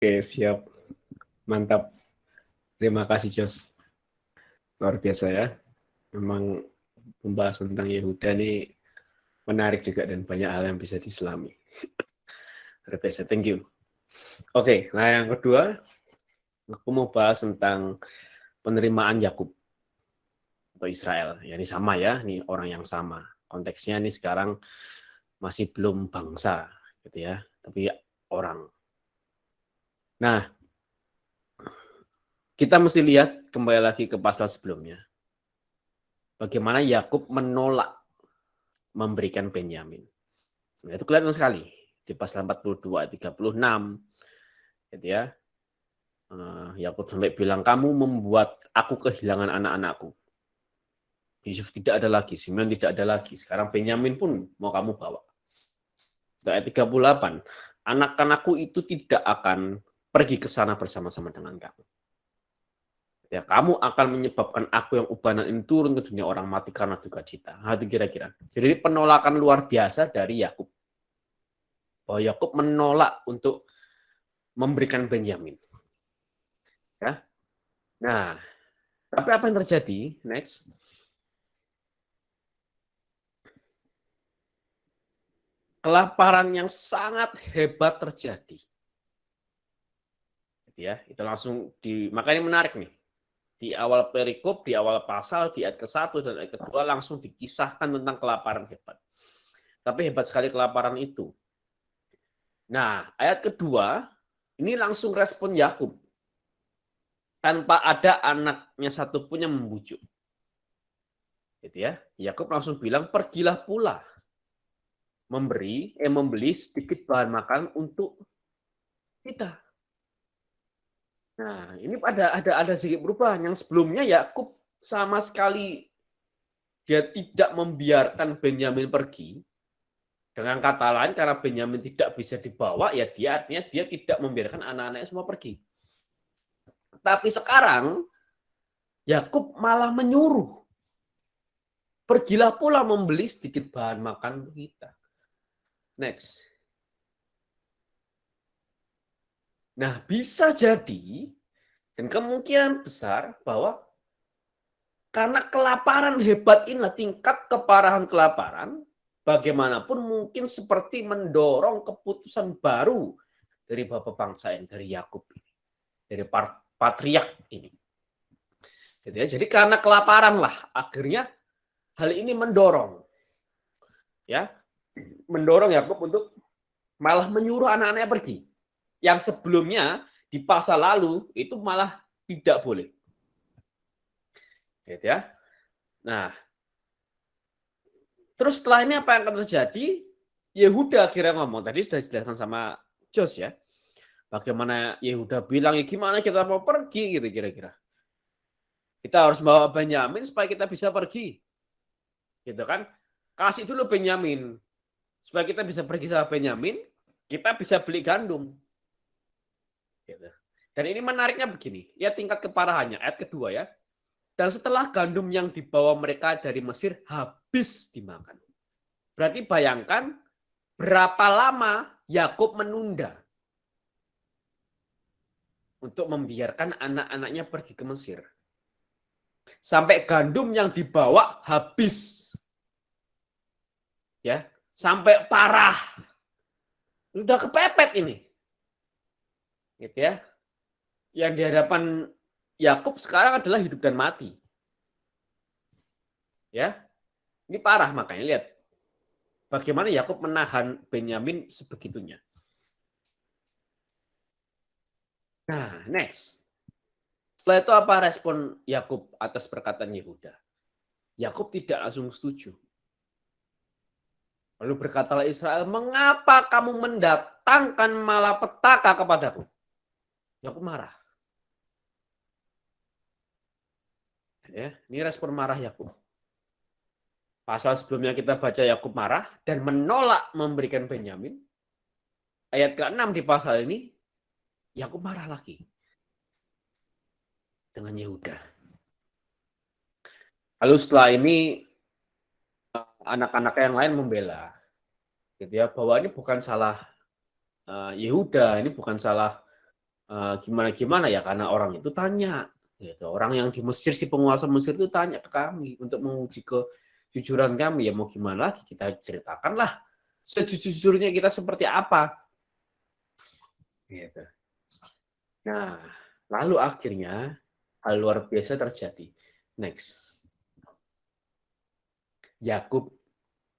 Oke, siap. Mantap. Terima kasih, Jos. Luar biasa ya. Memang membahas tentang Yehuda ini menarik juga dan banyak hal yang bisa diselami. Luar biasa, thank you. Oke, nah yang kedua, aku mau bahas tentang penerimaan Yakub atau Israel. Ya, ini sama ya, ini orang yang sama. Konteksnya ini sekarang masih belum bangsa, gitu ya, tapi orang. Nah, kita mesti lihat kembali lagi ke pasal sebelumnya. Bagaimana Yakub menolak memberikan Benyamin. Nah, itu kelihatan sekali di pasal 42 ayat 36 gitu ya. Yakub sampai bilang, kamu membuat aku kehilangan anak-anakku. Yusuf tidak ada lagi, Simeon tidak ada lagi. Sekarang Benyamin pun mau kamu bawa. Ayat 38, anak-anakku itu tidak akan pergi ke sana bersama-sama dengan kamu. Ya, kamu akan menyebabkan aku yang ubanan ini turun ke dunia orang mati karena duka cita. Nah, itu kira-kira. Jadi penolakan luar biasa dari Yakub. Bahwa Yakub menolak untuk memberikan Benyamin. Ya. Nah, tapi apa yang terjadi? Next. Kelaparan yang sangat hebat terjadi. Ya, itu langsung makanya menarik nih. Di awal perikop, di awal pasal, di ayat ke-1 dan ayat ke-2 langsung dikisahkan tentang kelaparan hebat. Tapi hebat sekali kelaparan itu. Nah, ayat kedua, ini langsung respon Yakub. Tanpa ada anaknya satupun yang membujuk. Gitu ya. Yakub langsung bilang, pergilah pula membeli sedikit bahan makan untuk kita. Nah, ini ada sedikit perubahan. Yang sebelumnya Yakub sama sekali dia tidak membiarkan Benyamin pergi. Dengan kata lain, karena Benyamin tidak bisa dibawa, ya dia artinya dia tidak membiarkan anak-anaknya semua pergi. Tapi sekarang Yakub malah menyuruh, pergilah pula membeli sedikit bahan makan untuk kita. Next. Nah, bisa jadi dan kemungkinan besar bahwa karena kelaparan hebat ini, tingkat keparahan kelaparan, bagaimanapun mungkin seperti mendorong keputusan baru dari Bapak bangsa ini, dari Yakub ini, dari patriark ini. Jadi karena kelaparan lah, akhirnya hal ini mendorong Yakub untuk malah menyuruh anak-anaknya pergi. Yang sebelumnya di pasal lalu itu malah tidak boleh. Gitu ya. Nah, terus setelah ini apa yang akan terjadi? Yehuda akhirnya ngomong, tadi sudah dijelaskan sama Jos ya. Bagaimana Yehuda bilang, ya gimana kita mau pergi gitu kira-kira. Kita harus bawa Benyamin supaya kita bisa pergi. Gitu kan? Kasih dulu Benyamin. Supaya kita bisa pergi sama Benyamin, kita bisa beli gandum. Gitu. Dan ini menariknya begini, ya tingkat keparahannya, ayat kedua ya. Dan setelah gandum yang dibawa mereka dari Mesir habis dimakan. Berarti bayangkan berapa lama Yakub menunda untuk membiarkan anak-anaknya pergi ke Mesir. Sampai gandum yang dibawa habis. Ya, sampai parah. Sudah kepepet ini. Gitu ya. Yang di hadapan Yakub sekarang adalah hidup dan mati. Ya. Ini parah, makanya lihat bagaimana Yakub menahan Benyamin sebegitunya. Nah, next. Setelah itu apa respon Yakub atas perkataan Yehuda? Yakub tidak langsung setuju. Lalu berkatalah Israel, mengapa kamu mendatangkan malapetaka kepadaku? Yakub marah. Ya, ini respon marah Yakub. Pasal sebelumnya kita baca Yakub marah dan menolak memberikan Benyamin. Ayat ke-6 di pasal ini, Yakub marah lagi dengan Yehuda. Lalu setelah ini anak-anak yang lain membela, gitu ya, bahwa ini bukan salah Yehuda, ini bukan salah gimana-gimana ya, karena orang itu tanya. Gitu. Orang yang di Mesir, si penguasa Mesir itu tanya ke kami untuk menguji kejujuran kami. Ya mau gimana lagi, kita ceritakanlah sejujurnya kita seperti apa. Gitu. Nah, lalu akhirnya hal luar biasa terjadi. Next. Yakub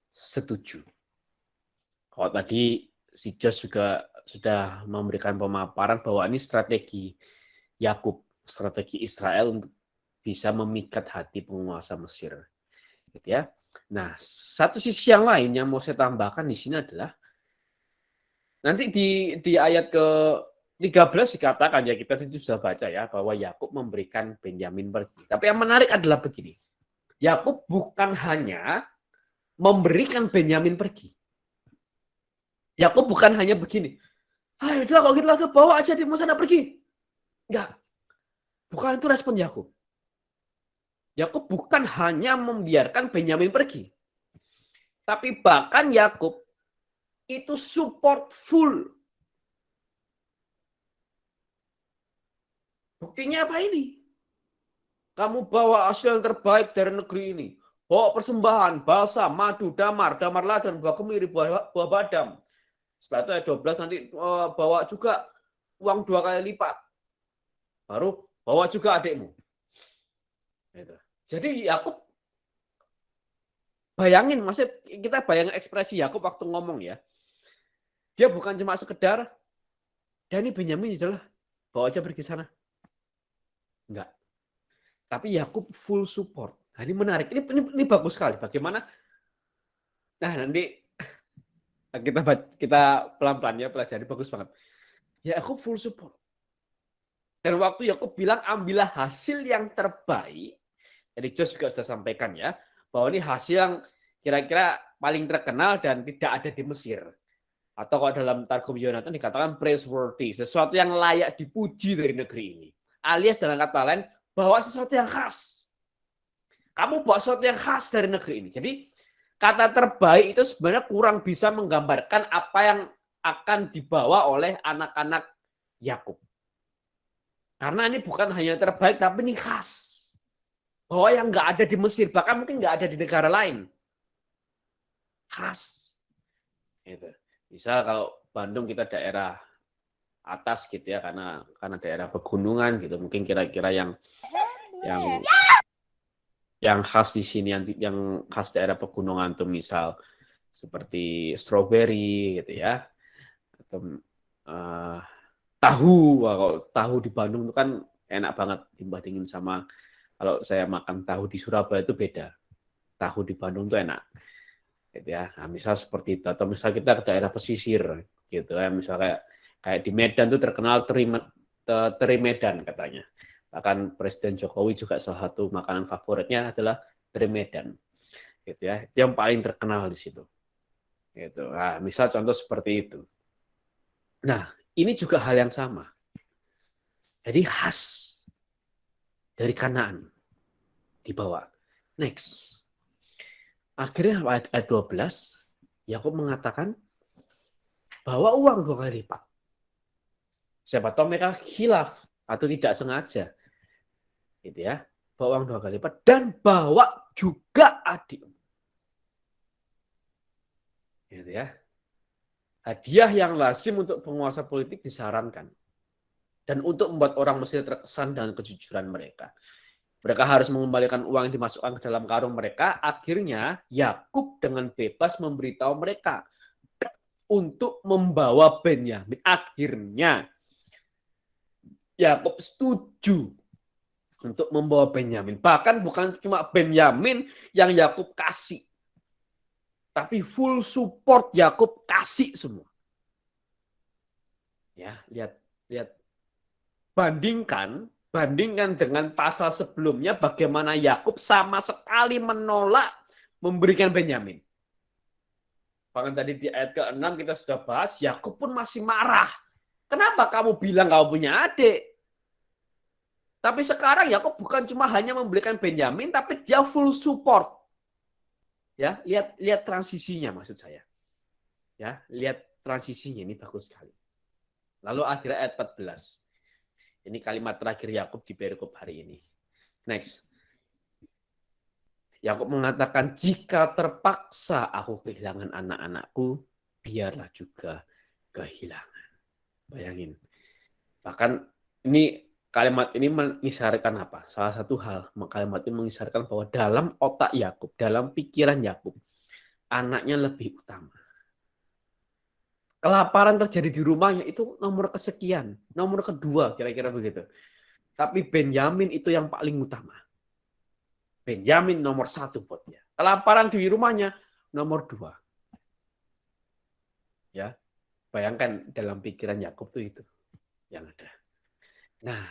setuju. Kalau tadi si Jos juga sudah memberikan pemaparan bahwa ini strategi Yakub, strategi Israel untuk bisa memikat hati penguasa Mesir. Gitu ya. Nah, satu sisi yang lain yang mau saya tambahkan di sini adalah nanti di ayat ke 13 dikatakan, ya kita itu sudah baca ya, bahwa Yakub memberikan Benyamin pergi. Tapi yang menarik adalah begini. Yakub bukan hanya memberikan Benyamin pergi. Yakub bukan hanya begini. Ayo udah kalau gitu bawa aja di sana pergi. Enggak. Bukan itu respon Yakub. Yakub bukan hanya membiarkan Benyamin pergi. Tapi bahkan Yakub itu support full. Buktinya apa ini? Kamu bawa hasil yang terbaik dari negeri ini. Bawa persembahan, balsam, madu, damar ladan, buah kemiri, buah badam. Setelah itu ayat 12 nanti bawa juga uang 2 kali lipat. Baru bawa juga adikmu. Jadi Yakub, bayangin, maksudnya kita bayangin ekspresi Yakub waktu ngomong ya. Dia bukan cuma sekedar, ya ini Benyamin adalah, bawa aja pergi sana. Enggak. Tapi Yakub full support. Nah, ini menarik. Ini bagus sekali. Bagaimana? Nah, nanti kita pelan-pelan ya pelajari, bagus banget. Yakub full support. Dan waktu Yakub bilang ambillah hasil yang terbaik, jadi Jos juga sudah sampaikan ya, bahwa ini hasil yang kira-kira paling terkenal dan tidak ada di Mesir. Atau kalau dalam Targum Yonatan dikatakan praiseworthy, sesuatu yang layak dipuji dari negeri ini. Alias dengan kata lain, bawa sesuatu yang khas. Kamu bawa sesuatu yang khas dari negeri ini. Jadi kata terbaik itu sebenarnya kurang bisa menggambarkan apa yang akan dibawa oleh anak-anak Yakub. Karena ini bukan hanya terbaik, tapi ini khas. Bahwa yang nggak ada di Mesir, bahkan mungkin nggak ada di negara lain. Khas. Gitu. Misal kalau Bandung kita daerah atas gitu ya, karena daerah pegunungan gitu, mungkin kira-kira yang khas di sini, yang khas daerah pegunungan tuh misal seperti strawberry gitu ya, atau tahu. Kalau tahu di Bandung itu kan enak banget dibandingin sama kalau saya makan tahu di Surabaya itu beda. Tahu di Bandung tuh enak. Gitu ya. Nah, misal seperti itu, atau misal kita ke daerah pesisir gitu ya, misal kayak di Medan tuh terkenal teri Medan katanya. Bahkan Presiden Jokowi juga salah satu makanan favoritnya adalah teri Medan. Gitu ya. Itu yang paling terkenal di situ. Gitu. Nah, misal contoh seperti itu. Nah, ini juga hal yang sama. Jadi khas dari Kanaan dibawa. Next. Akhirnya ayat 12, Yakub mengatakan bawa uang 2 kali lipat. Siapa tahu mereka khilaf atau tidak sengaja. Gitu ya. Bawa uang 2 kali lipat dan bawa juga adik. Gitu ya. Hadiah yang lazim untuk penguasa politik disarankan. Dan untuk membuat orang Mesir terkesan dengan kejujuran mereka. Mereka harus mengembalikan uang yang dimasukkan ke dalam karung mereka. Akhirnya Yakub dengan bebas memberitahu mereka untuk membawa Benyamin. Akhirnya Yakub setuju untuk membawa Benyamin. Bahkan bukan cuma Benyamin yang Yakub kasih, tapi full support Yakub kasih semua. Ya, lihat bandingkan dengan pasal sebelumnya bagaimana Yakub sama sekali menolak memberikan Benyamin. Bahkan tadi di ayat ke-6 kita sudah bahas, Yakub pun masih marah. Kenapa kamu bilang kamu punya adik? Tapi sekarang Yakub bukan cuma hanya memberikan Benyamin, tapi dia full support. Ya, lihat transisinya maksud saya. Ya, lihat transisinya, ini bagus sekali. Lalu akhirnya ayat 14. Ini kalimat terakhir Yakub di perikop hari ini. Next. Yakub mengatakan, jika terpaksa aku kehilangan anak-anakku, biarlah juga kehilangan. Bayangin. Bahkan ini kalimat ini mengisyaratkan apa? Salah satu hal, kalimat ini mengisyaratkan bahwa dalam otak Yakub, dalam pikiran Yakub, anaknya lebih utama. Kelaparan terjadi di rumahnya itu nomor kesekian, nomor kedua kira-kira begitu. Tapi Benyamin itu yang paling utama. Benyamin nomor satu buat dia. Kelaparan di rumahnya nomor dua. Ya, bayangkan dalam pikiran Yakub itu yang ada. Nah,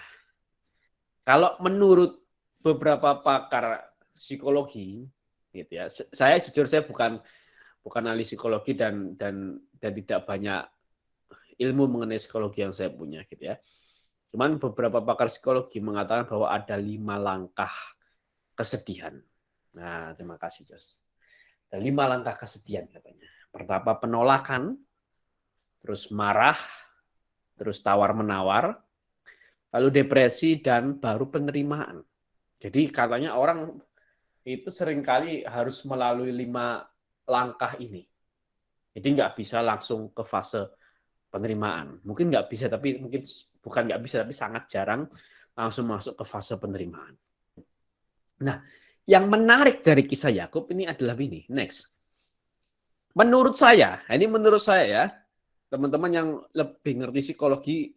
kalau menurut beberapa pakar psikologi, gitu ya, saya jujur saya bukan ahli psikologi dan tidak banyak ilmu mengenai psikologi yang saya punya, gitu ya. Cuman beberapa pakar psikologi mengatakan bahwa ada 5 langkah kesedihan. Nah, terima kasih, Jos. Ada 5 langkah kesedihan katanya. Pertama penolakan, terus marah, terus tawar-menawar, lalu depresi, dan baru penerimaan. Jadi katanya orang itu seringkali harus melalui 5 langkah ini. Jadi nggak bisa langsung ke fase penerimaan. Mungkin nggak bisa, tapi mungkin bukan nggak bisa, tapi sangat jarang langsung masuk ke fase penerimaan. Nah, yang menarik dari kisah Yakub ini adalah ini. Next. Menurut saya, ini menurut saya ya, teman-teman yang lebih ngerti psikologi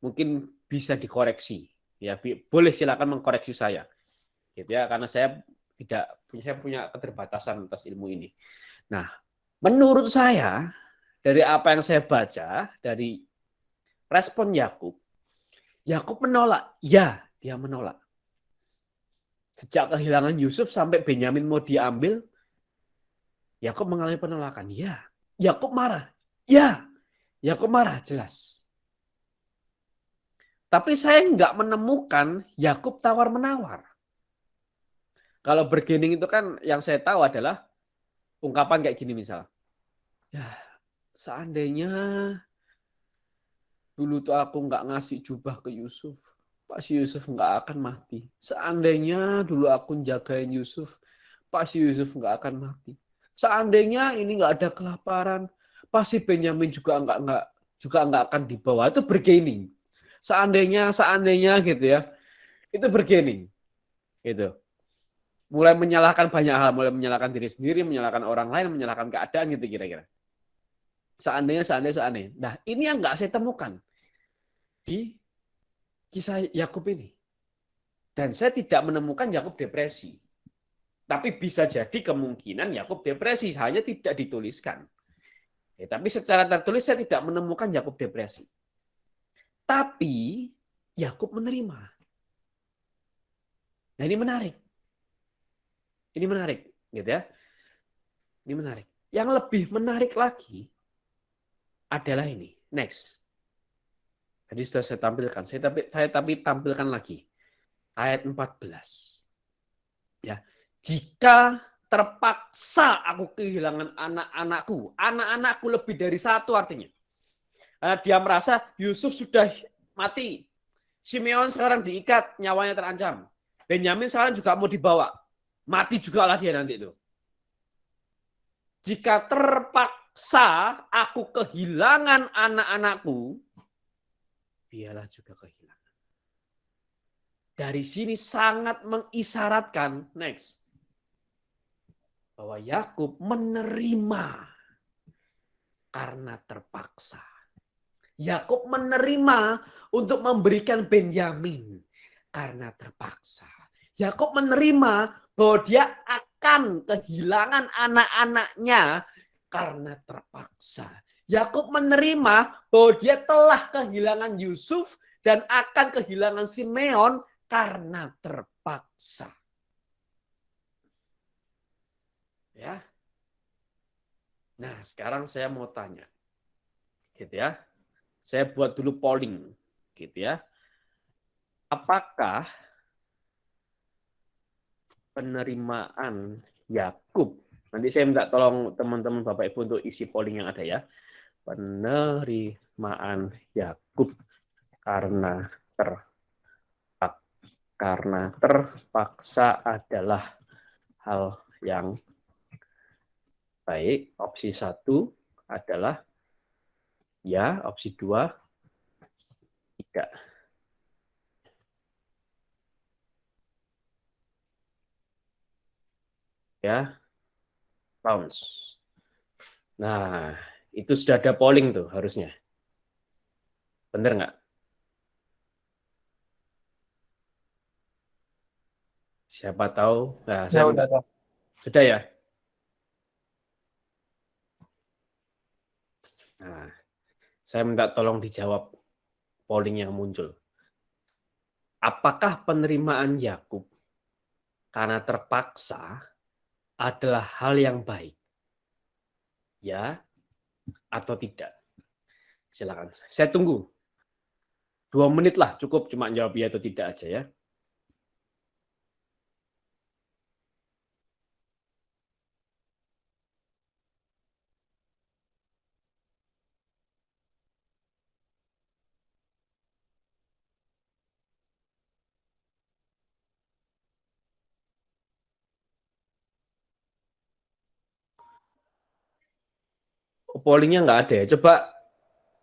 mungkin bisa dikoreksi. Ya, boleh silakan mengkoreksi saya. Gitu ya, karena saya punya keterbatasan atas ilmu ini. Nah, menurut saya dari apa yang saya baca dari respon Yakub menolak. Ya, dia menolak. Sejak kehilangan Yusuf sampai Benyamin mau diambil, Yakub mengalami penolakan. Ya, Yakub marah. Ya, Yakub marah jelas. Tapi saya nggak menemukan Yakub tawar-menawar. Kalau bergening itu kan yang saya tahu adalah ungkapan kayak gini misal. Ya, seandainya dulu tuh aku nggak ngasih jubah ke Yusuf, pasti Yusuf nggak akan mati. Seandainya dulu aku jagain Yusuf, pasti Yusuf nggak akan mati. Seandainya ini nggak ada kelaparan, pasti Benyamin juga nggak akan dibawa. Itu bergening. Seandainya gitu ya, itu bergening. Gitu. Mulai menyalahkan banyak hal, mulai menyalahkan diri sendiri, menyalahkan orang lain, menyalahkan keadaan gitu kira-kira. Seandainya. Nah, ini yang nggak saya temukan di kisah Yakub ini. Dan saya tidak menemukan Yakub depresi. Tapi bisa jadi kemungkinan Yakub depresi, hanya tidak dituliskan. Tapi secara tertulis saya tidak menemukan Yakub depresi. Tapi Yakub menerima. Nah, ini menarik. Gitu ya. Ini menarik. Yang lebih menarik lagi adalah ini. Next. Tadi sudah saya tampilkan. Saya tampilkan lagi. Ayat 14. Ya. Jika terpaksa aku kehilangan anak-anakku lebih dari satu artinya. Karena dia merasa Yusuf sudah mati. Simeon sekarang diikat, nyawanya terancam. Benyamin sekarang juga mau dibawa. Mati juga lah dia nanti itu. Jika terpaksa aku kehilangan anak-anakku, biarlah juga kehilangan. Dari sini sangat mengisyaratkan, next, bahwa Yakub menerima karena terpaksa. Yakub menerima untuk memberikan Benyamin karena terpaksa. Yakub menerima bahwa dia akan kehilangan anak-anaknya karena terpaksa. Yakub menerima bahwa dia telah kehilangan Yusuf dan akan kehilangan Simeon karena terpaksa. Ya. Nah, sekarang saya mau tanya. Gitu ya. Saya buat dulu polling, gitu ya. Apakah penerimaan Yakub, nanti saya minta tolong teman-teman Bapak Ibu untuk isi polling yang ada ya. Penerimaan Yakub karena karena terpaksa adalah hal yang baik. Opsi 1 adalah ya, opsi 2 tidak. Ya, bounce. Nah, itu sudah ada polling tuh harusnya. Bener nggak? Siapa tahu. Nah, Ya saya udah minta. ada. Sudah ya? Nah, saya minta tolong dijawab polling yang muncul. Apakah penerimaan Yakub karena terpaksa adalah hal yang baik? Ya atau tidak? Silakan. Saya tunggu. 2 menit lah cukup, cuma jawab ya atau tidak aja ya. Pollingnya nggak ada ya. Coba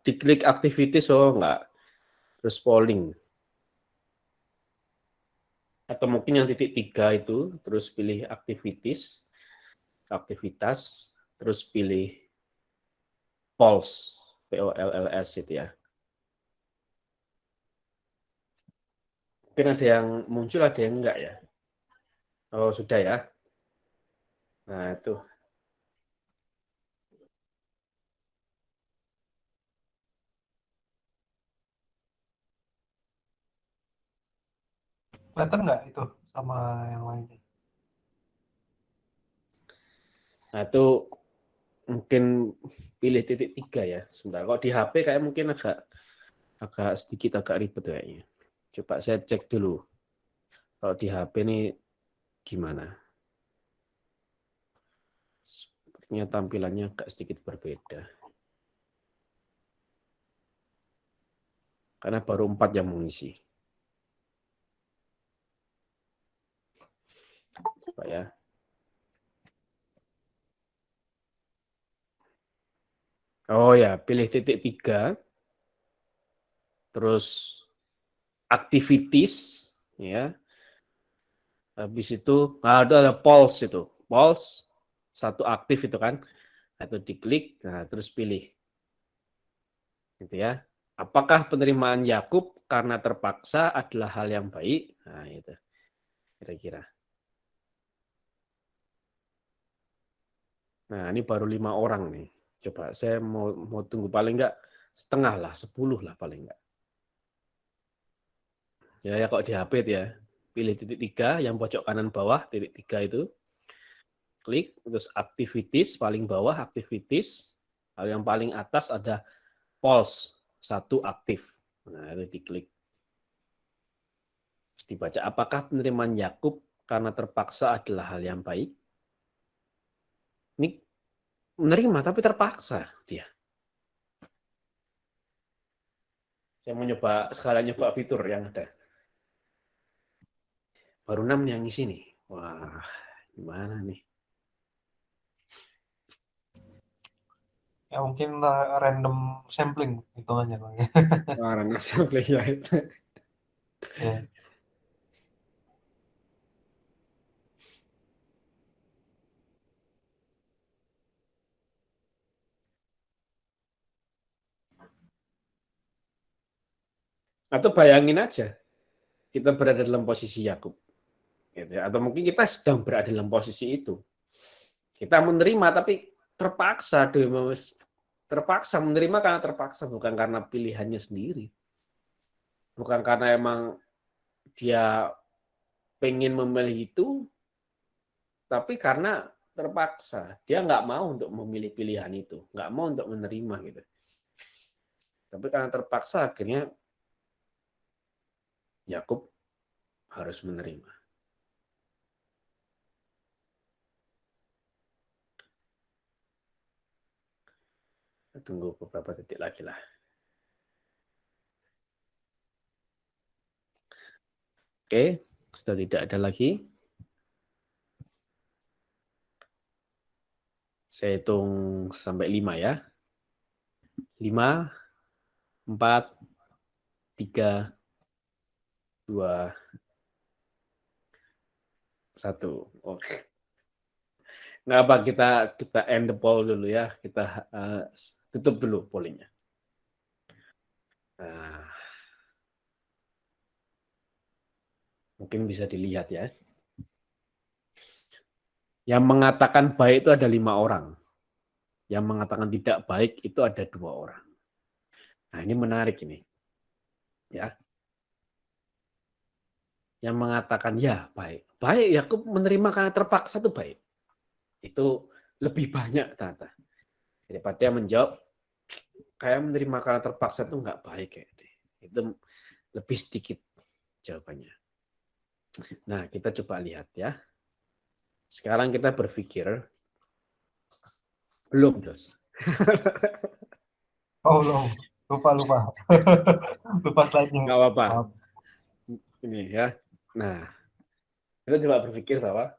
diklik activities, oh nggak. Terus polling. Atau mungkin yang titik 3 itu, terus pilih aktivitas, terus pilih polls, POLLS itu ya. Mungkin ada yang muncul, ada yang enggak ya. Oh, sudah ya. Nah, itu. Kelihatan nggak itu sama yang lainnya? Nah, itu mungkin pilih titik 3 ya. Sebentar. Kalau di HP kayak mungkin agak sedikit agak ribet kayaknya. Coba saya cek dulu. Kalau di HP ini gimana? Sepertinya tampilannya agak sedikit berbeda. Karena baru 4 yang mengisi. Coba ya. Oh ya, pilih titik 3, terus activities, ya. Habis itu ada polls itu, polls satu aktif itu kan, atau diklik, nah terus pilih, gitu ya. Apakah penerimaan Yakub karena terpaksa adalah hal yang baik? Nah itu kira-kira. Nah ini baru 5 orang nih. Coba saya mau tunggu paling enggak setengah lah, 10 lah paling enggak. Ya kok di HP ya, pilih titik 3 yang pojok kanan bawah, titik 3 itu. Klik, terus activities, paling bawah activities, lalu yang paling atas ada polls, satu aktif. Nah, itu diklik. Terus dibaca, apakah penerimaan Yakub karena terpaksa adalah hal yang baik? Ini menerima, tapi terpaksa dia. Saya mau nyoba, sekalian nyoba fitur yang ada. Baru 6 yang isi nih. Wah, gimana nih? Ya mungkin random sampling hitungannya Bang. Wah, random sampling ya itu. Ya. Atau bayangin aja, kita berada dalam posisi Yakub. Gitu ya. Atau mungkin kita sedang berada dalam posisi itu. Kita menerima tapi terpaksa, terpaksa menerima karena terpaksa, bukan karena pilihannya sendiri. Bukan karena emang dia pengen memilih itu, tapi karena terpaksa. Dia nggak mau untuk memilih pilihan itu, nggak mau untuk menerima gitu. Tapi karena terpaksa akhirnya Yakub harus menerima. Tunggu beberapa detik lagi lah. Oke, sudah tidak ada lagi. Saya hitung sampai 5 ya. 5, 4, 3, 2, 1. Oke. Nggak apa, kita end the poll dulu ya. Kita tutup dulu pollingnya. Nah, mungkin bisa dilihat ya. Yang mengatakan baik itu ada 5 orang. Yang mengatakan tidak baik itu ada 2 orang. Nah, ini menarik ini. Ya. Yang mengatakan ya baik. Baik, Yakub menerima karena terpaksa itu baik. Itu lebih banyak ternyata. Daripada dia menjawab kayak menerima karena terpaksa itu nggak baik kayak itu lebih sedikit jawabannya. Nah, kita coba lihat ya. Sekarang kita berpikir belum, Dos. Oh, belum. Lupa. Lupa slide-nya. Nggak apa-apa. Maaf. Ini ya. Nah, kita coba berpikir bahwa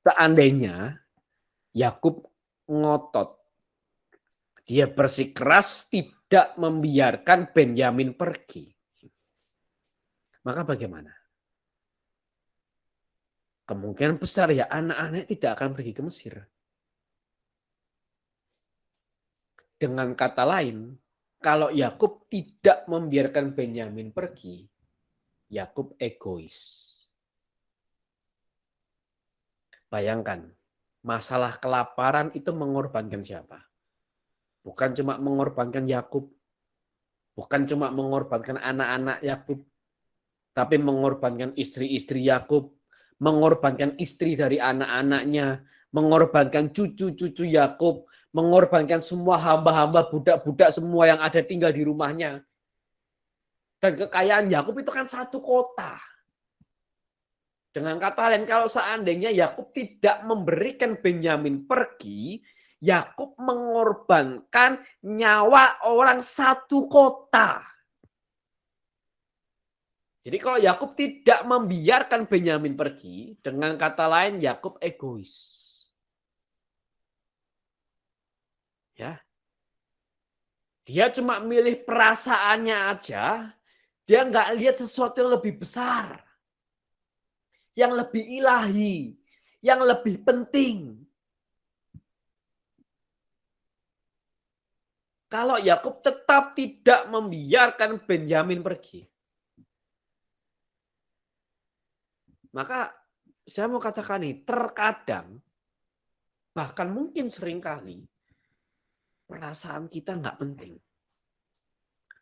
seandainya Yakub ngotot, dia bersikeras tidak membiarkan Benyamin pergi, maka bagaimana? Kemungkinan besar ya anak-anak tidak akan pergi ke Mesir. Dengan kata lain, kalau Yakub tidak membiarkan Benyamin pergi, Yakub egois. Bayangkan, masalah kelaparan itu mengorbankan siapa? Bukan cuma mengorbankan Yakub, bukan cuma mengorbankan anak-anak Yakub, tapi mengorbankan istri-istri Yakub, mengorbankan istri dari anak-anaknya, mengorbankan cucu-cucu Yakub, mengorbankan semua hamba-hamba, budak-budak semua yang ada tinggal di rumahnya. Dan kekayaan Yakub itu kan satu kota. Dengan kata lain, kalau seandainya Yakub tidak memberikan Benyamin pergi, Yakub mengorbankan nyawa orang satu kota. Jadi kalau Yakub tidak membiarkan Benyamin pergi, dengan kata lain Yakub egois. Ya. Dia cuma milih perasaannya aja, dia nggak lihat sesuatu yang lebih besar, yang lebih ilahi, yang lebih penting. Kalau Yakub tetap tidak membiarkan Benyamin pergi, maka saya mau katakan nih, terkadang, bahkan mungkin seringkali, perasaan kita nggak penting.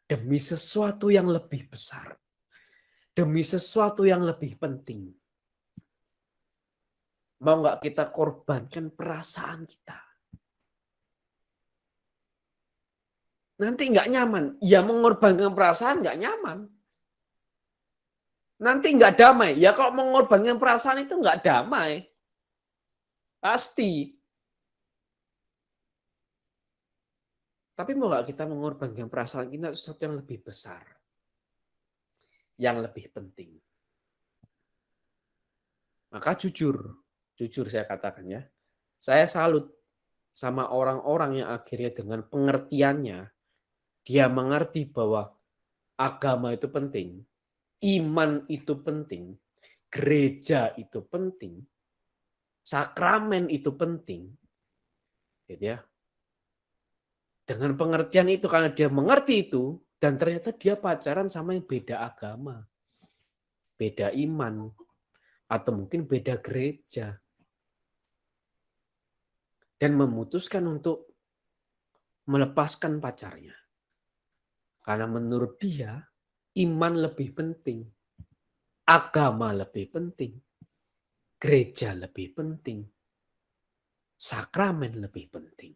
Demi sesuatu yang lebih besar. Demi sesuatu yang lebih penting. Mau nggak kita korbankan perasaan kita? Nanti nggak nyaman. Ya mengorbankan perasaan nggak nyaman. Nanti nggak damai. Ya kalau mengorbankan perasaan itu nggak damai. Pasti. Tapi mau nggak kita mengorbankan perasaan kita sesuatu yang lebih besar. Yang lebih penting. Maka jujur saya katakan ya. Saya salut sama orang-orang yang akhirnya dengan pengertiannya, dia mengerti bahwa agama itu penting, iman itu penting, gereja itu penting, sakramen itu penting, gitu ya. Dengan pengertian itu, karena dia mengerti itu, dan ternyata dia pacaran sama yang beda agama, beda iman, atau mungkin beda gereja, dan memutuskan untuk melepaskan pacarnya. Karena menurut dia, iman lebih penting, agama lebih penting, gereja lebih penting, sakramen lebih penting.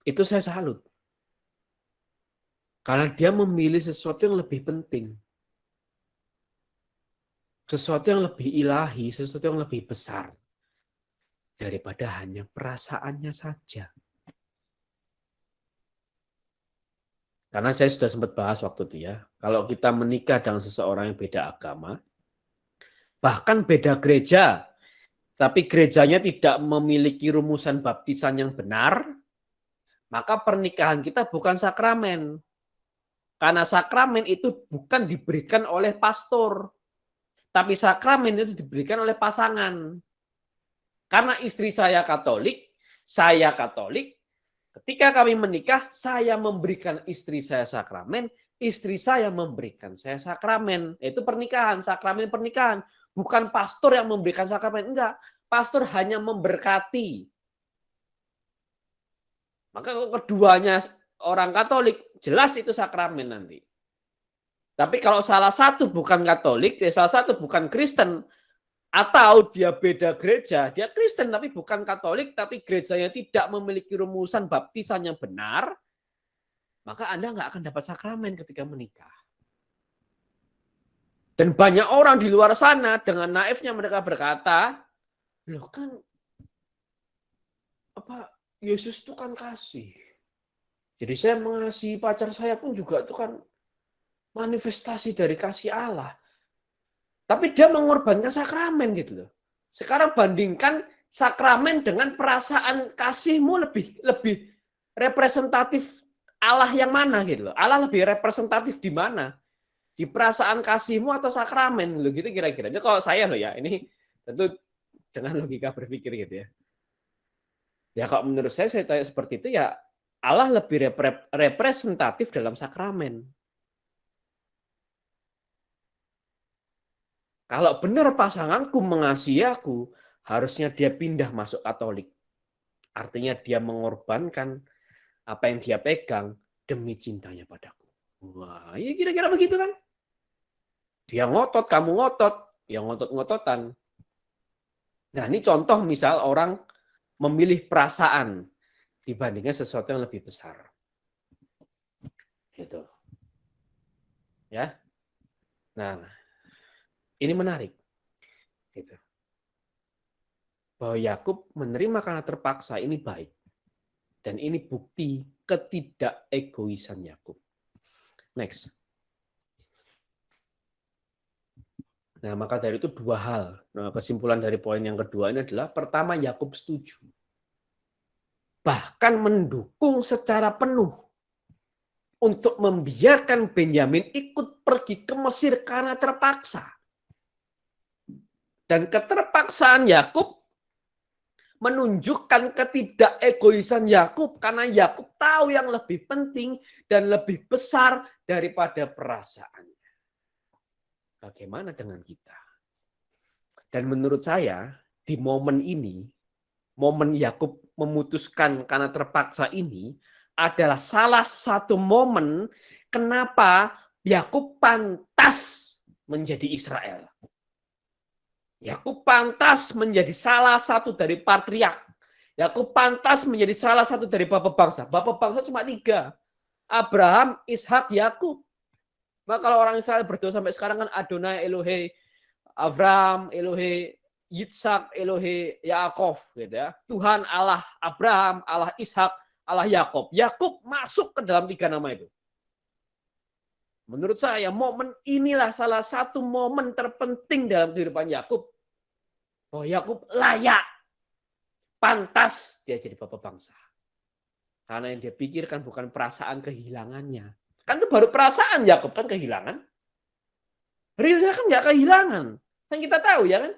Itu saya salut. Karena dia memilih sesuatu yang lebih penting. Sesuatu yang lebih ilahi, sesuatu yang lebih besar. Daripada hanya perasaannya saja. Karena saya sudah sempat bahas waktu itu ya, kalau kita menikah dengan seseorang yang beda agama, bahkan beda gereja, tapi gerejanya tidak memiliki rumusan baptisan yang benar, maka pernikahan kita bukan sakramen. Karena sakramen itu bukan diberikan oleh pastor, tapi sakramen itu diberikan oleh pasangan. Karena istri saya Katolik, ketika kami menikah, saya memberikan istri saya sakramen, istri saya memberikan saya sakramen. Itu pernikahan, sakramen pernikahan. Bukan pastor yang memberikan sakramen, enggak. Pastor hanya memberkati. Maka kalau keduanya orang Katolik, jelas itu sakramen nanti. Tapi kalau salah satu bukan Katolik, salah satu bukan Kristen, atau dia beda gereja, dia Kristen tapi bukan Katolik, tapi gerejanya tidak memiliki rumusan baptisan yang benar, maka Anda nggak akan dapat sakramen ketika menikah. Dan banyak orang di luar sana dengan naifnya mereka berkata, loh kan apa Yesus itu kan kasih. Jadi saya mengasihi pacar saya pun juga itu kan manifestasi dari kasih Allah. Tapi dia mengorbankan sakramen gitu loh. Sekarang bandingkan sakramen dengan perasaan kasihmu lebih representatif Allah yang mana gitu loh. Allah lebih representatif di mana? Di perasaan kasihmu atau sakramen loh gitu kira-kira. Ini kalau saya loh ya, ini tentu dengan logika berpikir gitu ya. Ya kalau menurut saya tanya seperti itu ya Allah lebih representatif dalam sakramen. Kalau benar pasanganku mengasihi aku, harusnya dia pindah masuk Katolik. Artinya dia mengorbankan apa yang dia pegang demi cintanya padaku. Wah, ya kira-kira begitu kan? Dia ngotot, kamu ngotot, yang ngotot-ngototan. Nah, ini contoh misal orang memilih perasaan dibandingkan sesuatu yang lebih besar. Gitu. Ya. Nah, ini menarik. Gitu. Bahwa Yakub menerima karena terpaksa ini baik. Dan ini bukti ketidakegoisan Yakub. Next. Nah, maka dari itu dua hal. Nah, kesimpulan dari poin yang kedua ini adalah pertama Yakub setuju. Bahkan mendukung secara penuh untuk membiarkan Benyamin ikut pergi ke Mesir karena terpaksa. Dan keterpaksaan Yakub menunjukkan ketidakegoisan Yakub karena Yakub tahu yang lebih penting dan lebih besar daripada perasaannya. Bagaimana dengan kita? Dan menurut saya di momen ini, momen Yakub memutuskan karena terpaksa ini adalah salah satu momen kenapa Yakub pantas menjadi Israel. Yakub pantas menjadi salah satu dari patriark. Yakub pantas menjadi salah satu dari bapak bangsa. Bapak bangsa cuma 3. Abraham, Ishak, Yakub. Maka kalau orang Israel berdoa sampai sekarang kan Adonai Elohe Abraham, Elohe Yitzhak, Elohe Yaakov gitu ya. Tuhan Allah Abraham, Allah Ishak, Allah Yakob. Yakub masuk ke dalam 3 nama itu. Menurut saya momen inilah salah satu momen terpenting dalam kehidupan Yakub. Bahwa Yakub layak, pantas dia jadi bapak bangsa. Karena yang dia pikirkan bukan perasaan kehilangannya. Kan itu baru perasaan Yakub kan kehilangan. Realnya kan nggak kehilangan. Kan kita tahu ya kan.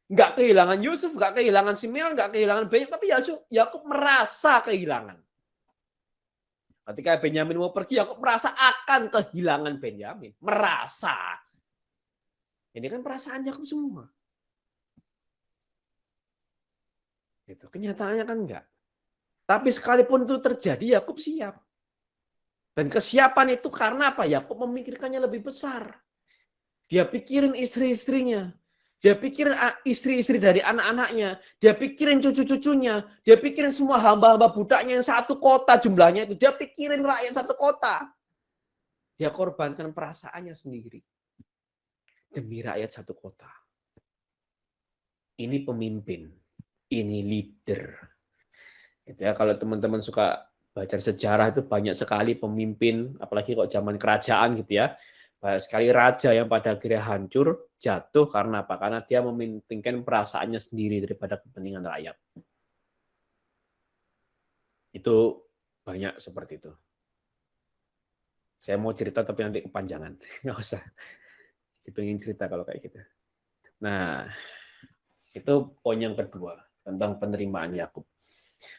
Nggak kehilangan Yusuf, nggak kehilangan Simeon, nggak kehilangan Benyamin. Tapi Yakub merasa kehilangan. Ketika Benyamin mau pergi, Yakub merasa akan kehilangan Benyamin. Merasa. Ini kan perasaan Yakub semua. Gitu. Kenyataannya kan enggak. Tapi sekalipun itu terjadi, Yakub siap. Dan kesiapan itu karena apa? Yakub memikirkannya lebih besar. Dia pikirin istri-istrinya. Dia pikirin istri-istri dari anak-anaknya. Dia pikirin cucu-cucunya. Dia pikirin semua hamba-hamba budaknya yang satu kota jumlahnya itu. Dia pikirin rakyat satu kota. Dia korbankan perasaannya sendiri. Demi rakyat satu kota. Ini pemimpin. Ini leader. Itu ya, kalau teman-teman suka Baca sejarah itu banyak sekali pemimpin, apalagi kok zaman kerajaan gitu ya. Banyak sekali raja yang pada akhirnya hancur, jatuh karena apa? Karena dia mementingkan perasaannya sendiri daripada kepentingan rakyat. Itu banyak seperti itu. Saya mau cerita tapi nanti kepanjangan. Nggak usah. Jadi pengen cerita kalau kayak gitu. Nah, itu poin yang kedua tentang penerimaan Yakub.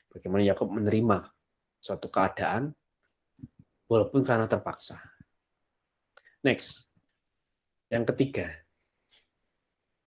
Bagaimana Yakub menerima suatu keadaan walaupun karena terpaksa. Next, yang ketiga,